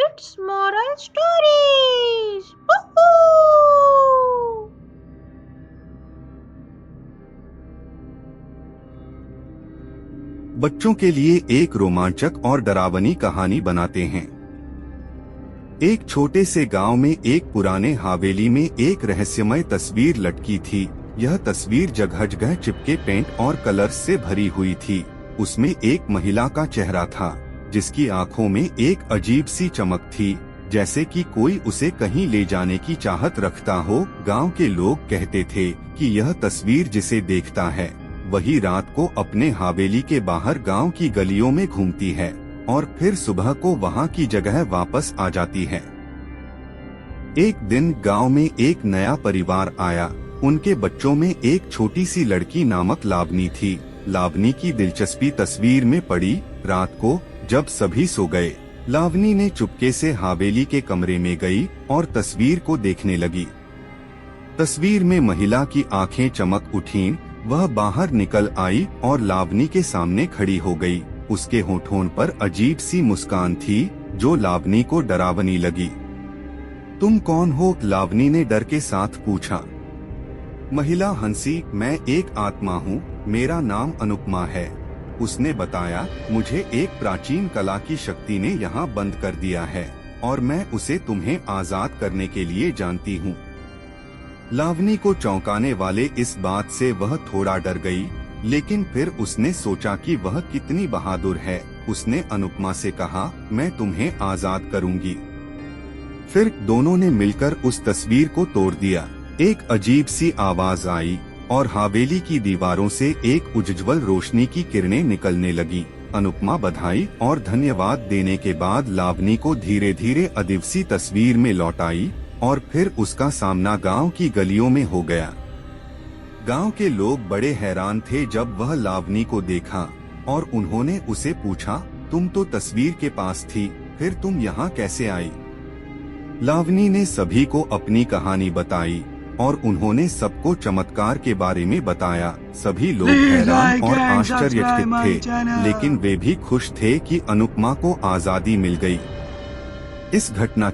It's moral stories. Woohoo! बच्चों के लिए एक रोमांचक और डरावनी कहानी बनाते हैं। एक छोटे से गांव में एक पुराने हवेली में एक रहस्यमय तस्वीर लटकी थी। यह तस्वीर जगह-जगह चिपके पेंट और कलर्स से भरी हुई थी। उसमें एक महिला का चेहरा था, जिसकी आंखों में एक अजीब सी चमक थी, जैसे कि कोई उसे कहीं ले जाने की चाहत रखता हो। गांव के लोग कहते थे कि यह तस्वीर जिसे देखता है, वही रात को अपने हवेली के बाहर गांव की गलियों में घूमती है और फिर सुबह को वहां की जगह वापस आ जाती है। एक दिन गांव में एक नया परिवार आया। उनके बच्चों में एक छोटी सी लड़की नामक लावनी थी। लावनी की दिलचस्पी तस्वीर में पड़ी। रात को जब सभी सो गए, लावनी ने चुपके से हवेली के कमरे में गई और तस्वीर को देखने लगी। तस्वीर में महिला की आंखें चमक उठीं। वह बाहर निकल आई और लावनी के सामने खड़ी हो गई। उसके होठों पर अजीब सी मुस्कान थी, जो लावनी को डरावनी लगी। तुम कौन हो? लावनी ने डर के साथ पूछा। महिला हंसी, मैं एक आत्मा हूँ, मेरा नाम अनुपमा है। उसने बताया, मुझे एक प्राचीन कला की शक्ति ने यहाँ बंद कर दिया है और मैं उसे तुम्हें आजाद करने के लिए जानती हूँ। लावनी को चौंकाने वाले इस बात से वह थोड़ा डर गई, लेकिन फिर उसने सोचा कि वह कितनी बहादुर है। उसने अनुपमा से कहा, मैं तुम्हें आजाद करूंगी। फिर दोनों ने मिलकर उस तस्वीर को तोड़ दिया। एक अजीब सी आवाज आई और हवेली की दीवारों से एक उज्ज्वल रोशनी की किरणें निकलने लगी। अनुपमा बधाई और धन्यवाद देने के बाद लावनी को धीरे धीरे अदिवसी तस्वीर में लौटाई और फिर उसका सामना गांव की गलियों में हो गया। गांव के लोग बड़े हैरान थे जब वह लावनी को देखा और उन्होंने उसे पूछा, तुम तो तस्वीर के पास थी, फिर तुम यहाँ कैसे आई? लावनी ने सभी को अपनी कहानी बताई और उन्होंने सबको चमत्कार के बारे में बताया। सभी लोग हैरान और आश्चर्यचकित थे, लेकिन वे भी खुश थे कि अनुपमा को आजादी मिल गई। इस घटना